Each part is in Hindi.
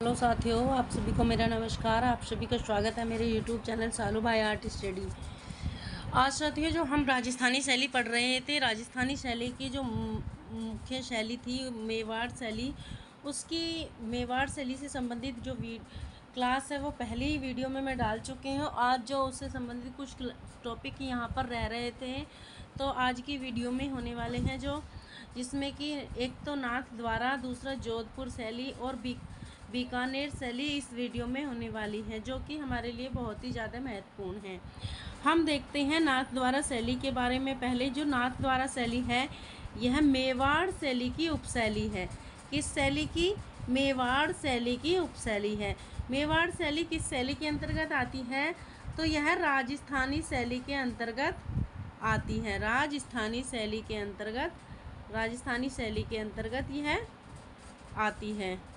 हेलो साथियों, आप सभी को मेरा नमस्कार। आप सभी का स्वागत है मेरे यूट्यूब चैनल सालू भाई आर्ट स्टडी। आज साथियों जो हम राजस्थानी शैली पढ़ रहे थे, राजस्थानी शैली की जो मुख्य शैली थी मेवाड़ शैली, उसकी मेवाड़ शैली से संबंधित जो क्लास है वो पहली ही वीडियो में मैं डाल चुके हूँ। आज जो उससे संबंधित कुछ टॉपिक यहाँ पर रह रहे थे, तो आज की वीडियो में होने वाले हैं जो, जिसमें कि एक तो नाथ द्वारा, दूसरा जोधपुर शैली और बीकानेर शैली इस वीडियो में होने वाली है, जो कि हमारे लिए बहुत ही ज़्यादा महत्वपूर्ण है। हम देखते हैं नाथ द्वारा शैली के बारे में। पहले जो नाथ द्वारा शैली है, यह मेवाड़ शैली की उपशैली है। किस शैली की? मेवाड़ शैली की उपशैली है। मेवाड़ शैली किस शैली के अंतर्गत आती है? तो यह राजस्थानी शैली के अंतर्गत आती है। राजस्थानी शैली के अंतर्गत यह आती है।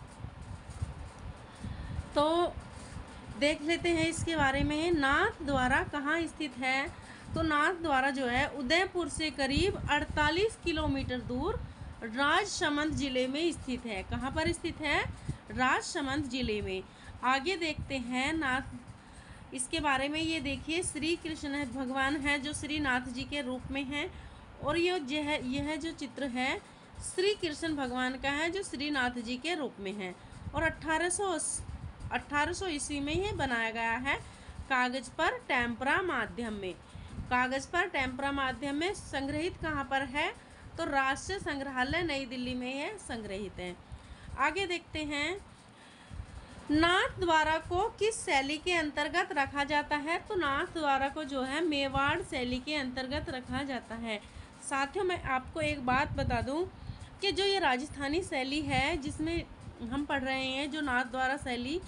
तो देख लेते हैं इसके बारे में। नाथ द्वारा कहाँ स्थित है? तो नाथ द्वारा जो है उदयपुर से करीब 48 किलोमीटर दूर राजसमंद जिले में स्थित है। कहाँ पर स्थित है? राजसमंद जिले में। आगे देखते हैं नाथ, इसके बारे में। ये देखिए, श्री कृष्ण भगवान है जो श्रीनाथ जी के रूप में है, और यह जो चित्र है श्री कृष्ण भगवान का है जो श्रीनाथ जी के रूप में है, और 1800 ईस्वी में यह बनाया गया है कागज पर टेम्परा माध्यम में। कागज पर टेम्परा माध्यम में संग्रहित कहाँ पर है? तो राष्ट्रीय संग्रहालय नई दिल्ली में यह संग्रहित है। आगे देखते हैं, नाथ द्वारा को किस शैली के अंतर्गत रखा जाता है? तो नाथ द्वारा को जो है मेवाड़ शैली के अंतर्गत रखा जाता है। साथियों, मैं आपको एक बात बता दूं कि जो ये राजस्थानी शैली है जिसमें हम पढ़ रहे हैं, जो नाथ द्वारा शैली,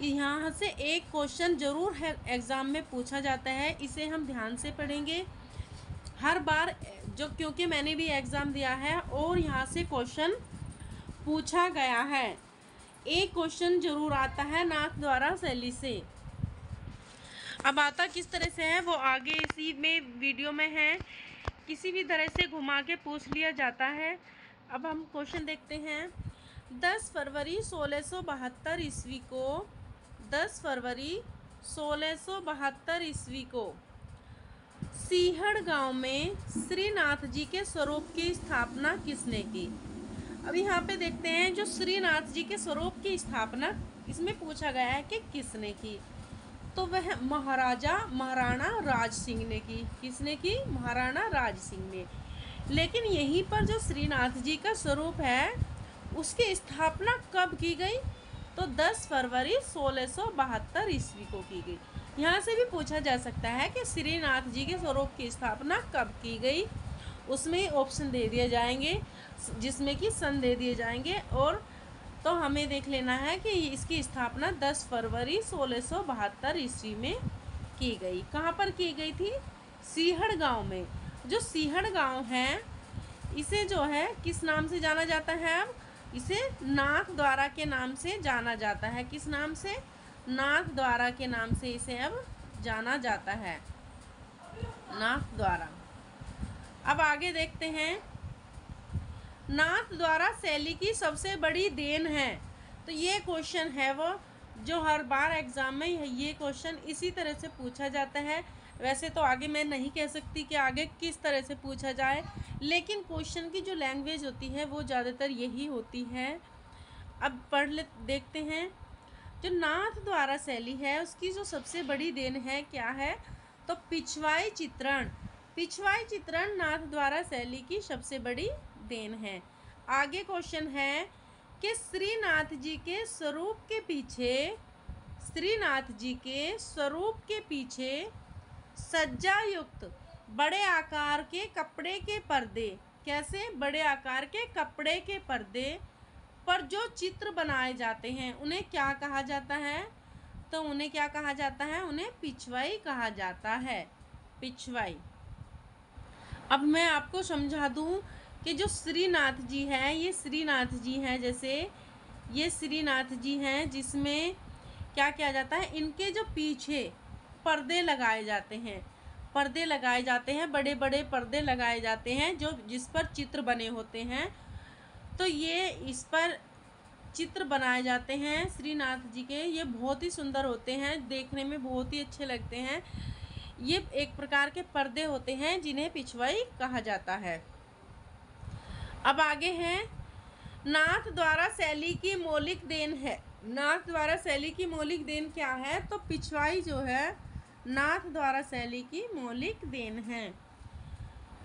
यहाँ से एक क्वेश्चन जरूर है एग्ज़ाम में पूछा जाता है। इसे हम ध्यान से पढ़ेंगे हर बार, जो क्योंकि मैंने भी एग्ज़ाम दिया है और यहाँ से क्वेश्चन पूछा गया है। एक क्वेश्चन जरूर आता है नाथ द्वारा शैली से। अब आता किस तरह से है वो आगे इसी में वीडियो में है। किसी भी तरह से घुमा के पूछ लिया जाता है। अब हम क्वेश्चन देखते हैं। 10 फरवरी 1672 ईस्वी को 10 फरवरी 1672 ईस्वी को सीहड़ गांव में श्रीनाथ जी के स्वरूप की स्थापना किसने की? अब यहाँ पे देखते हैं, जो श्रीनाथ जी के स्वरूप की स्थापना इसमें पूछा गया है कि किसने की, तो वह महाराणा राज सिंह ने की। किसने की? महाराणा राज सिंह ने। लेकिन यहीं पर जो श्रीनाथ जी का स्वरूप है उसकी स्थापना कब की गई? तो 10 फरवरी 1672 ईस्वी को की गई। यहाँ से भी पूछा जा सकता है कि श्रीनाथ जी के स्वरूप की स्थापना कब की गई। उसमें ऑप्शन दे दिए जाएंगे, जिसमें कि सन दे दिए जाएंगे, और तो हमें देख लेना है कि इसकी स्थापना 10 फरवरी 1672 ईस्वी में की गई। कहाँ पर की गई थी? सीहड़ गांव में। जो सीहड़ गांव है, इसे जो है किस नाम से जाना जाता है? अब इसे नाथ द्वारा के नाम से जाना जाता है। किस नाम से? नाथ द्वारा के नाम से इसे अब जाना जाता है, नाथ द्वारा। अब आगे देखते हैं, नाथ द्वारा शैली की सबसे बड़ी देन है। तो ये क्वेश्चन है वो जो हर बार एग्जाम में ये क्वेश्चन इसी तरह से पूछा जाता है। वैसे तो आगे मैं नहीं कह सकती कि आगे किस तरह से पूछा जाए, लेकिन क्वेश्चन की जो लैंग्वेज होती है वो ज़्यादातर यही होती है। अब देखते हैं, जो नाथ द्वारा शैली है उसकी जो सबसे बड़ी देन है क्या है? तो पिछवाई चित्रण। पिछवाई चित्रण नाथ द्वारा शैली की सबसे बड़ी देन है। आगे क्वेश्चन है कि श्रीनाथ जी के स्वरूप के पीछे सज्जायुक्त बड़े आकार के कपड़े के पर्दे, कैसे? बड़े आकार के कपड़े के पर्दे पर जो चित्र बनाए जाते हैं उन्हें क्या कहा जाता है? तो उन्हें क्या कहा जाता है? उन्हें पिछवाई कहा जाता है। पिछवाई। अब मैं आपको समझा दूं कि जो श्रीनाथ जी हैं, ये श्रीनाथ जी हैं, जैसे ये श्रीनाथ जी हैं, जिसमें क्या किया जाता है? इनके जो पीछे पर्दे लगाए जाते हैं, बड़े बड़े पर्दे लगाए जाते हैं जो जिस पर चित्र बने होते हैं। तो ये इस पर चित्र बनाए जाते हैं श्रीनाथ जी के, ये बहुत ही सुंदर होते हैं, देखने में बहुत ही अच्छे लगते हैं। ये एक प्रकार के पर्दे होते हैं जिन्हें पिछवाई कहा जाता है। अब आगे है नाथ द्वारा शैली की मौलिक देन है। नाथ द्वारा शैली की मौलिक देन क्या है? तो पिछवाई जो है नाथ द्वारा शैली की मौलिक देन है।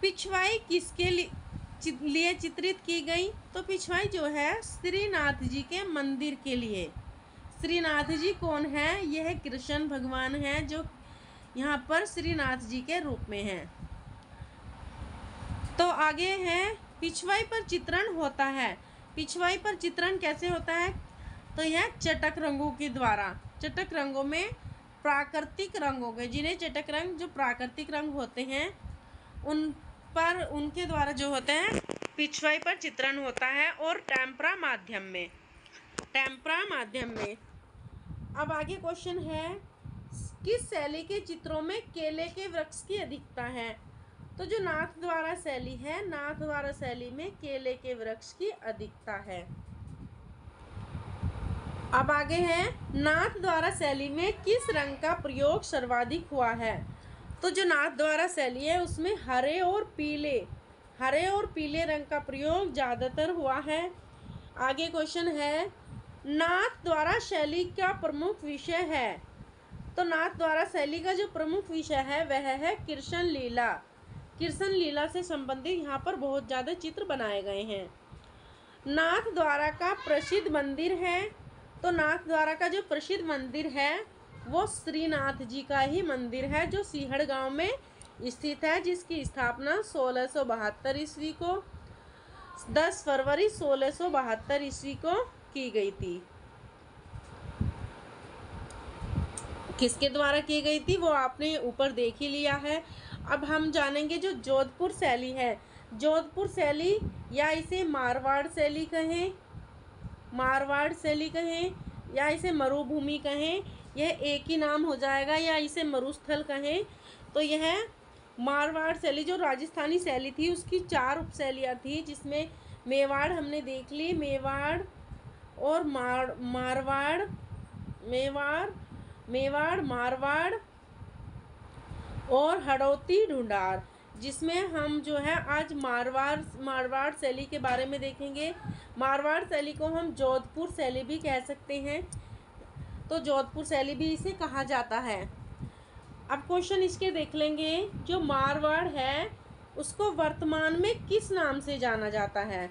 पिछवाई किसके लिए चित्रित की गई? तो पिछवाई जो है श्रीनाथ जी के मंदिर के लिए। श्रीनाथ जी कौन है? यह कृष्ण भगवान है जो यहाँ पर श्रीनाथ जी के रूप में हैं। तो आगे है पिछवाई पर चित्रण होता है। पिछवाई पर चित्रण कैसे होता है? तो यह चटक रंगों के द्वारा, चटक रंगों में प्राकृतिक रंगों के, जिन्हें चटक रंग जो प्राकृतिक रंग होते हैं उन पर, उनके द्वारा जो होते हैं पिछवाई पर चित्रण होता है, और टेम्परा माध्यम में। अब आगे क्वेश्चन है किस शैली के चित्रों में केले के वृक्ष की अधिकता है? तो जो नाथ द्वारा शैली है, नाथ द्वारा शैली में केले के वृक्ष की अधिकता है। अब आगे है नाथ द्वारा शैली में किस रंग का प्रयोग सर्वाधिक हुआ है? तो जो नाथ द्वारा शैली है उसमें हरे और पीले रंग का प्रयोग ज़्यादातर हुआ है। आगे क्वेश्चन है नाथ द्वारा शैली का प्रमुख विषय है। तो नाथ द्वारा शैली का जो प्रमुख विषय है वह है कृष्ण लीला। कृष्ण लीला से संबंधित यहाँ पर बहुत ज़्यादा चित्र बनाए गए हैं। नाथ द्वारा का प्रसिद्ध मंदिर है। तो नाथ द्वारा का जो प्रसिद्ध मंदिर है वो श्रीनाथ जी का ही मंदिर है, जो सीहड़ गांव में स्थित है, जिसकी स्थापना 1672 ईस्वी को 10 फरवरी 1672 ईस्वी को की गई थी। किसके द्वारा की गई थी वो आपने ऊपर देख ही लिया है। अब हम जानेंगे जो जोधपुर शैली है। जोधपुर शैली या इसे मारवाड़ शैली कहें या इसे मरुभूमि कहें, यह एक ही नाम हो जाएगा, या इसे मरुस्थल कहें। तो यह मारवाड़ शैली जो राजस्थानी शैली थी उसकी 4 उपशैलियाँ थी, जिसमें मेवाड़ हमने देख ली, मेवाड़ और मारवाड़ और हड़ौती ढूंढार, जिसमें हम जो है आज मारवाड़ शैली के बारे में देखेंगे। मारवाड़ शैली को हम जोधपुर शैली भी कह सकते हैं, तो जोधपुर शैली भी इसे कहा जाता है। अब क्वेश्चन इसके देख लेंगे। जो मारवाड़ है उसको वर्तमान में किस नाम से जाना जाता है?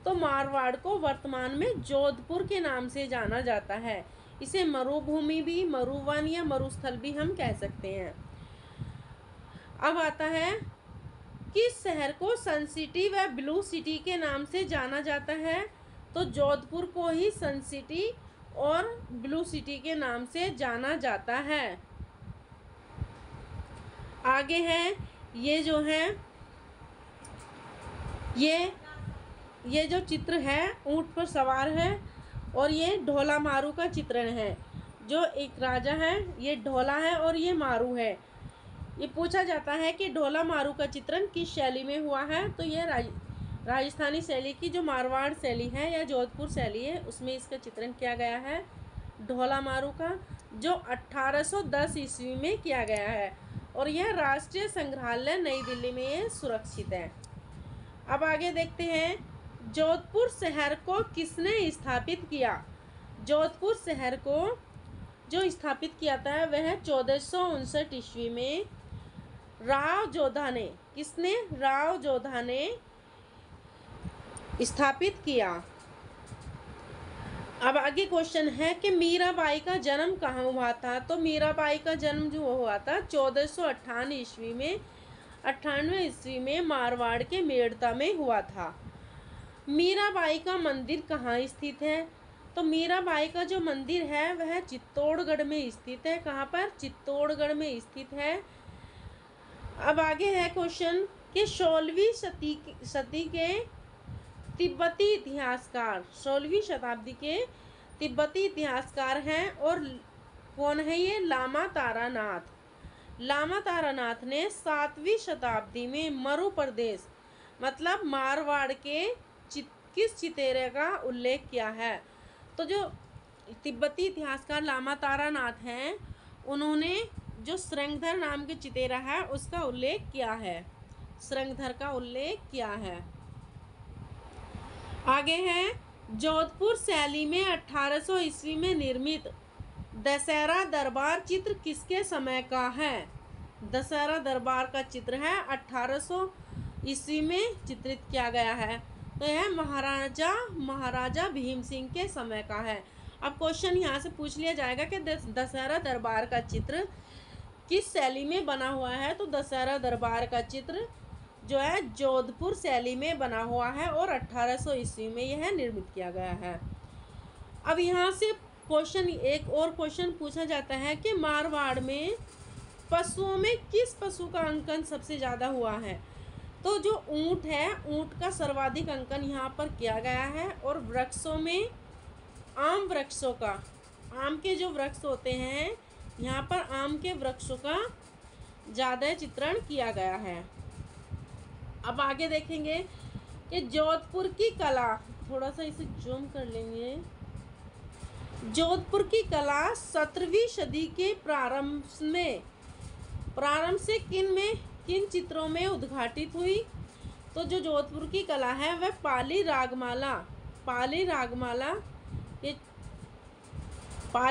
तो मारवाड़ को वर्तमान में जोधपुर के नाम से जाना जाता है। इसे मरुभूमि भी, मरुवन या मरुस्थल भी हम कह सकते हैं। अब आता है किस शहर को सन सिटी व ब्लू सिटी के नाम से जाना जाता है? तो जोधपुर को ही सन सिटी और ब्लू सिटी के नाम से जाना जाता है। आगे है ये जो है ये जो चित्र है ऊंट पर सवार है, और ये ढोला मारू का चित्रण है। जो एक राजा है ये ढोला है और ये मारू है। ये पूछा जाता है कि ढोला मारू का चित्रण किस शैली में हुआ है? तो यह राजस्थानी शैली की जो मारवाड़ शैली है या जोधपुर शैली है उसमें इसका चित्रण किया गया है ढोला मारू का, जो 1810 ईस्वी में किया गया है, और यह राष्ट्रीय संग्रहालय नई दिल्ली में ये सुरक्षित है। अब आगे देखते हैं जोधपुर शहर को किसने स्थापित किया? जोधपुर शहर को जो स्थापित किया था वह 1459 ईस्वी में राव जोधा ने स्थापित किया। अब आगे क्वेश्चन है कि मीराबाई का जन्म कहाँ हुआ था? तो मीराबाई का जन्म जो हुआ था 1498 ईस्वी में मारवाड़ के मेड़ता में हुआ था। मीराबाई का मंदिर कहाँ स्थित है? तो मीराबाई का जो मंदिर है वह चित्तौड़गढ़ में स्थित है। कहाँ पर? चित्तौड़गढ़ में स्थित है। अब आगे है क्वेश्चन कि 16वीं शताब्दी के तिब्बती इतिहासकार हैं, और कौन है ये? लामा तारानाथ ने 7वीं शताब्दी में मरु प्रदेश मतलब मारवाड़ के किस चितेरे का उल्लेख किया है? तो जो तिब्बती इतिहासकार लामा तारानाथ हैं, उन्होंने जो श्रृंगधर नाम के चितेरा है उसका उल्लेख किया है, श्रृंगधर का उल्लेख किया है। आगे है, जोधपुर शैली में 1800 ईस्वी में निर्मित दशहरा दरबार चित्र किसके समय का है? दशहरा दरबार का चित्र है 1800 ईस्वी में चित्रित किया गया है, तो यह महाराजा भीम सिंह के समय का है। अब क्वेश्चन यहाँ से पूछ लिया जाएगा कि दशहरा दरबार का चित्र किस शैली में बना हुआ है? तो दशहरा दरबार का चित्र जो है जोधपुर शैली में बना हुआ है और 1800 ईस्वी में यह निर्मित किया गया है। अब यहाँ से एक और क्वेश्चन पूछा जाता है कि मारवाड़ में पशुओं में किस पशु का अंकन सबसे ज़्यादा हुआ है? तो जो ऊँट है, ऊँट का सर्वाधिक अंकन यहाँ पर किया गया है। और वृक्षों में आम वृक्षों का, आम के जो वृक्ष होते हैं यहाँ पर आम के वृक्षों का ज़्यादा चित्रण किया गया है। अब आगे देखेंगे कि जोधपुर की कला, थोड़ा सा इसे जूम कर लेंगे। जोधपुर की कला 17वीं सदी के प्रारंभ से किन चित्रों में उद्घाटित हुई? तो जो जोधपुर की कला है वह पाली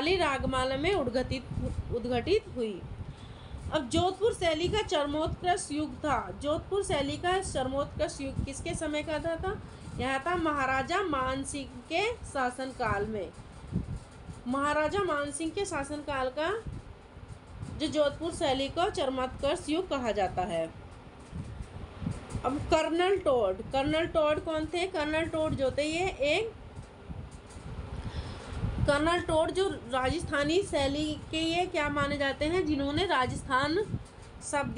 रागमाला में उद्घटित हुई। अब जोधपुर शैली का चरमोत्कर्ष युग था। जोधपुर शैली का चरमोत्कर्ष युग किसके समय का था? यह था महाराजा मानसिंह के शासनकाल में। महाराजा मानसिंह के शासनकाल का जो जोधपुर शैली को चरमोत्कर्ष युग कहा जाता है। अब कर्नल टोड कौन थे? कर्नल टोड जो थे कर्नल टोड जो राजस्थानी शैली के ये क्या माने जाते हैं, जिन्होंने राजस्थान शब्द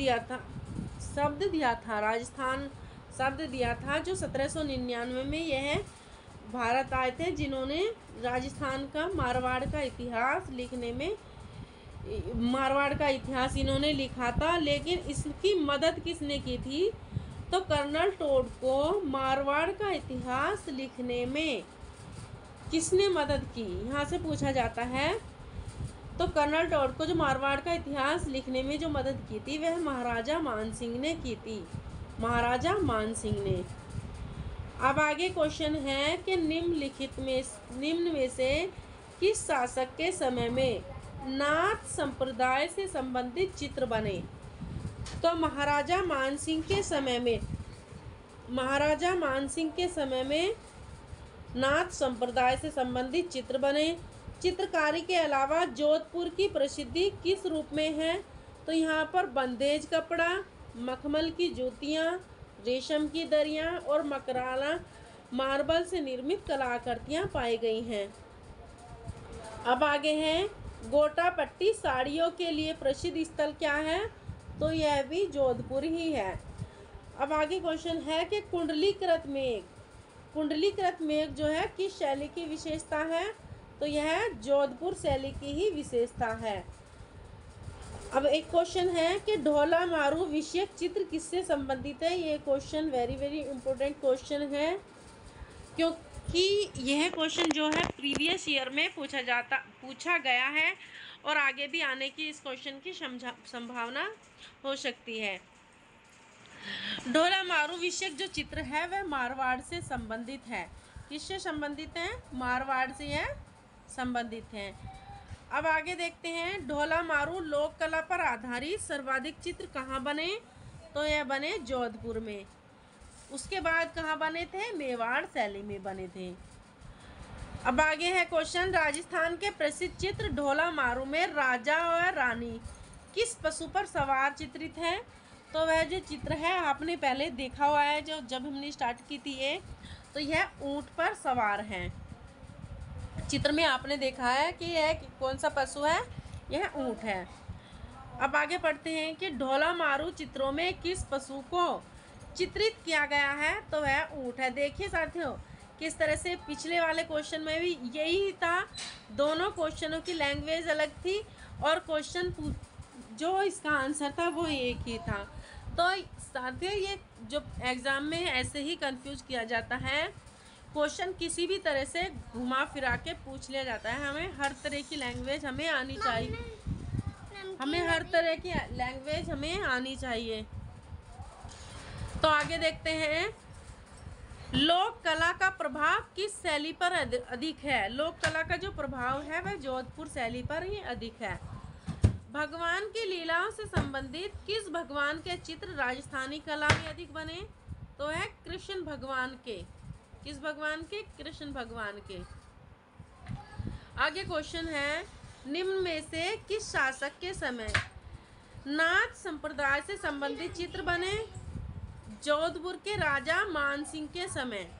दिया था जो 1799 में यह भारत आए थे, जिन्होंने राजस्थान का मारवाड़ का इतिहास इन्होंने लिखा था। लेकिन इसकी मदद किसने की थी? तो कर्नल टोड को मारवाड़ का इतिहास लिखने में किसने मदद की, यहाँ से पूछा जाता है। तो कर्नल टोड को जो मारवाड़ का इतिहास लिखने में जो मदद की थी वह महाराजा मानसिंह ने की थी, महाराजा मानसिंह ने। अब आगे क्वेश्चन है कि निम्न में से किस शासक के समय में नाथ संप्रदाय से संबंधित चित्र बने? तो महाराजा मानसिंह के समय में नाथ संप्रदाय से संबंधित चित्र बने। चित्रकारी के अलावा जोधपुर की प्रसिद्धि किस रूप में है? तो यहाँ पर बंदेज कपड़ा, मखमल की जूतियाँ, रेशम की दरियाँ और मकराला मार्बल से निर्मित कलाकृतियाँ पाई गई हैं। अब आगे हैं, गोटापट्टी साड़ियों के लिए प्रसिद्ध स्थल क्या है? तो यह भी जोधपुर ही है। अब आगे क्वेश्चन है कि कुंडलीकृत मेघ जो है किस शैली की विशेषता है? तो यह जोधपुर शैली की ही विशेषता है। अब एक क्वेश्चन है कि ढोला मारू विषयक चित्र किससे संबंधित है? ये क्वेश्चन वेरी इम्पोर्टेंट क्वेश्चन है, क्योंकि यह क्वेश्चन जो है प्रीवियस ईयर में पूछा गया है और आगे भी आने की इस क्वेश्चन की संभावना हो सकती है। ढोला मारू विषयक जो चित्र है वह मारवाड़ से संबंधित है। किससे संबंधित है? मारवाड़ से यह संबंधित है। अब आगे देखते हैं, ढोला मारू लोक कला पर आधारित सर्वाधिक चित्र कहाँ बने? तो यह बने जोधपुर में। उसके बाद कहाँ बने थे? मेवाड़ शैली में बने थे। अब आगे है क्वेश्चन, राजस्थान के प्रसिद्ध चित्र ढोला मारू में राजा और रानी किस पशु पर सवार चित्रित है? तो वह जो चित्र है आपने पहले देखा हुआ है, जो जब हमने स्टार्ट की थी ये, तो यह ऊंट पर सवार हैं। चित्र में आपने देखा है कि यह कौन सा पशु है? यह ऊंट है। अब आगे पढ़ते हैं कि ढोला मारू चित्रों में किस पशु को चित्रित किया गया है? तो वह ऊंट है। देखिए साथियों, किस तरह से पिछले वाले क्वेश्चन में भी यही था, दोनों क्वेश्चनों की लैंग्वेज अलग थी और क्वेश्चन जो इसका आंसर था वो एक ही था। तो साथियों, ये जो एग्ज़ाम में ऐसे ही कंफ्यूज किया जाता है क्वेश्चन किसी भी तरह से घुमा फिरा के पूछ लिया जाता है। हमें हर तरह की लैंग्वेज हमें आनी चाहिए, हमें आनी चाहिए। तो आगे देखते हैं, लोक कला का प्रभाव किस शैली पर अधिक है? लोक कला का जो प्रभाव है वह जोधपुर शैली पर ही अधिक है। भगवान की लीलाओं से संबंधित किस भगवान के चित्र राजस्थानी कला में अधिक बने? तो है कृष्ण भगवान के। किस भगवान के? कृष्ण भगवान के। आगे क्वेश्चन है, निम्न में से किस शासक के समय नाथ संप्रदाय से संबंधित चित्र बने? जोधपुर के राजा मानसिंह के समय।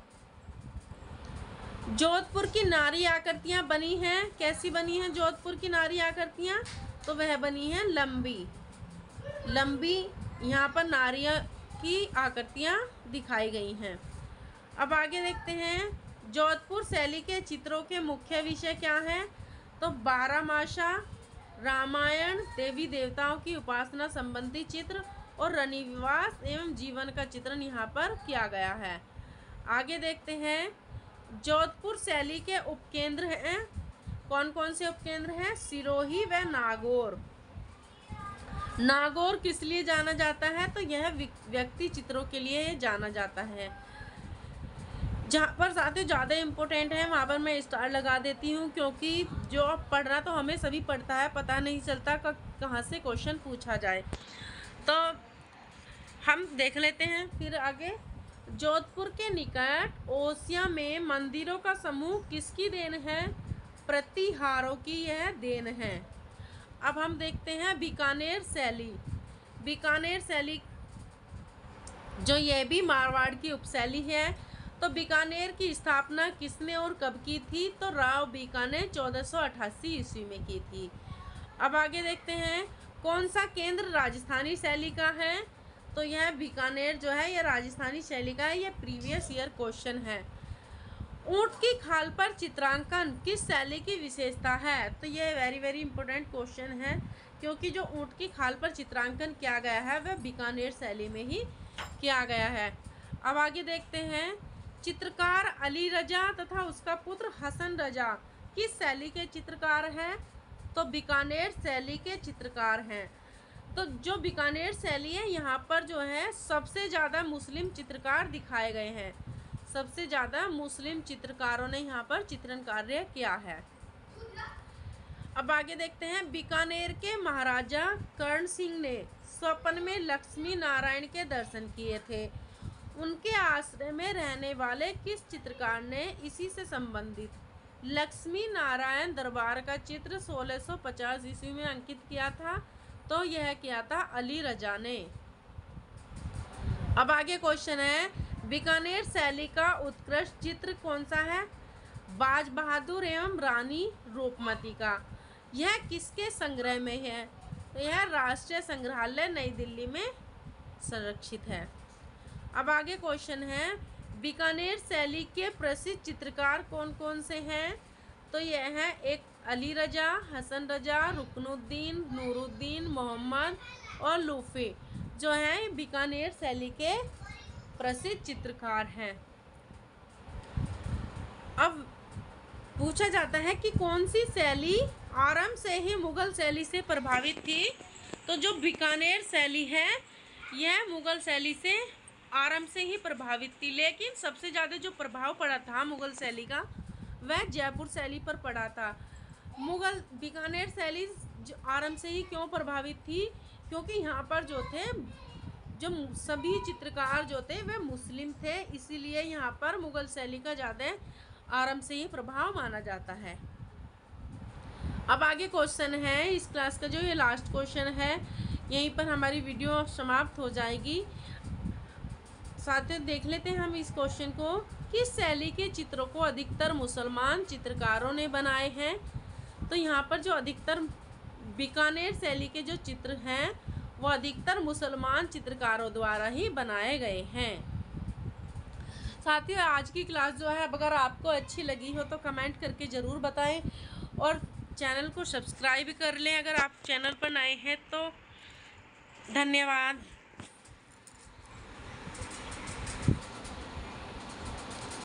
जोधपुर की नारी आकृतियां बनी हैं, कैसी बनी हैं जोधपुर की नारी आकृतियां? तो वह बनी हैं लंबी। यहाँ पर नारियों की आकृतियां दिखाई गई हैं। अब आगे देखते हैं, जोधपुर शैली के चित्रों के मुख्य विषय क्या हैं? तो बारहमासा, रामायण, देवी देवताओं की उपासना संबंधी चित्र और रनिवास एवं जीवन का चित्रण यहाँ पर किया गया है। आगे देखते हैं, जोधपुर शैली के उपकेंद्र हैं, कौन कौन से उपकेंद्र हैं? सिरोही व नागौर। नागौर किस लिए जाना जाता है? तो यह व्यक्ति चित्रों के लिए जाना जाता है। जहाँ पर साथियों ज़्यादा इम्पोर्टेंट है वहाँ पर मैं स्टार लगा देती हूँ, क्योंकि जो पढ़ना तो हमें सभी पढ़ता है, पता नहीं चलता कहाँ से क्वेश्चन पूछा जाए। तो हम देख लेते हैं फिर आगे, जोधपुर के निकट ओसिया में मंदिरों का समूह किसकी देन है? प्रतिहारों की यह देन है। अब हम देखते हैं बीकानेर शैली। बीकानेर शैली जो यह भी मारवाड़ की उपशैली है। तो बीकानेर की स्थापना किसने और कब की थी? तो राव बीकानेर 1488 ईस्वी में की थी। अब आगे देखते हैं, कौन सा केंद्र राजस्थानी शैली का है? तो यह बीकानेर जो है यह राजस्थानी शैली का है। यह प्रीवियस ईयर क्वेश्चन है। ऊंट की खाल पर चित्रांकन किस शैली की विशेषता है? तो यह वेरी इंपॉर्टेंट क्वेश्चन है, क्योंकि जो ऊंट की खाल पर चित्रांकन किया गया है वह बीकानेर शैली में ही किया गया है। अब आगे देखते हैं, चित्रकार अली रजा तथा उसका पुत्र हसन रजा किस शैली के चित्रकार हैं? तो बीकानेर शैली के चित्रकार हैं। तो जो बीकानेर शैली है यहाँ पर जो है सबसे ज़्यादा मुस्लिम चित्रकार दिखाए गए हैं। सबसे ज़्यादा मुस्लिम चित्रकारों ने यहाँ पर चित्रण कार्य किया है। अब आगे देखते हैं, बीकानेर के महाराजा कर्ण सिंह ने स्वप्न में लक्ष्मी नारायण के दर्शन किए थे। उनके आश्रय में रहने वाले किस चित्रकार ने इसी से संबंधित लक्ष्मी नारायण दरबार का चित्र 1650 ईस्वी में अंकित किया था? तो यह किया था अली रजा ने। अब आगे क्वेश्चन है, बीकानेर शैली का उत्कृष्ट चित्र कौन सा है? बाज बहादुर एवं रानी रूपमती का। यह किसके संग्रह में है? तो यह राष्ट्रीय संग्रहालय नई दिल्ली में संरक्षित है। अब आगे क्वेश्चन है, बीकानेर शैली के प्रसिद्ध चित्रकार कौन कौन से हैं? तो यह है एक अली रजा, हसन रजा, रुकनुद्दीन, नूरुद्दीन, मोहम्मद और लूफी जो हैं बीकानेर शैली के प्रसिद्ध चित्रकार हैं। अब पूछा जाता है कि कौन सी शैली आरंभ से ही मुगल शैली से प्रभावित थी? तो जो बीकानेर शैली है यह मुगल शैली से आरंभ से ही प्रभावित थी, लेकिन सबसे ज़्यादा जो प्रभाव पड़ा था मुगल शैली का वह जयपुर शैली पर पड़ा था। मुगल बीकानेर शैली आरंभ से ही क्यों प्रभावित थी? क्योंकि यहाँ पर जो थे जो सभी चित्रकार जो थे वे मुस्लिम थे, इसीलिए यहाँ पर मुगल शैली का ज़्यादा आरंभ से ही प्रभाव माना जाता है। अब आगे क्वेश्चन है इस क्लास का जो ये लास्ट क्वेश्चन है, यहीं पर हमारी वीडियो समाप्त हो जाएगी। साथियों देख लेते हैं हम इस क्वेश्चन को, किस शैली के चित्रों को अधिकतर मुसलमान चित्रकारों ने बनाए हैं? तो यहाँ पर जो अधिकतर बीकानेर शैली के जो चित्र हैं वो अधिकतर मुसलमान चित्रकारों द्वारा ही बनाए गए हैं। साथियों आज की क्लास जो है अगर आपको अच्छी लगी हो तो कमेंट करके ज़रूर बताएं और चैनल को सब्सक्राइब कर लें अगर आप चैनल पर नए हैं तो। धन्यवाद।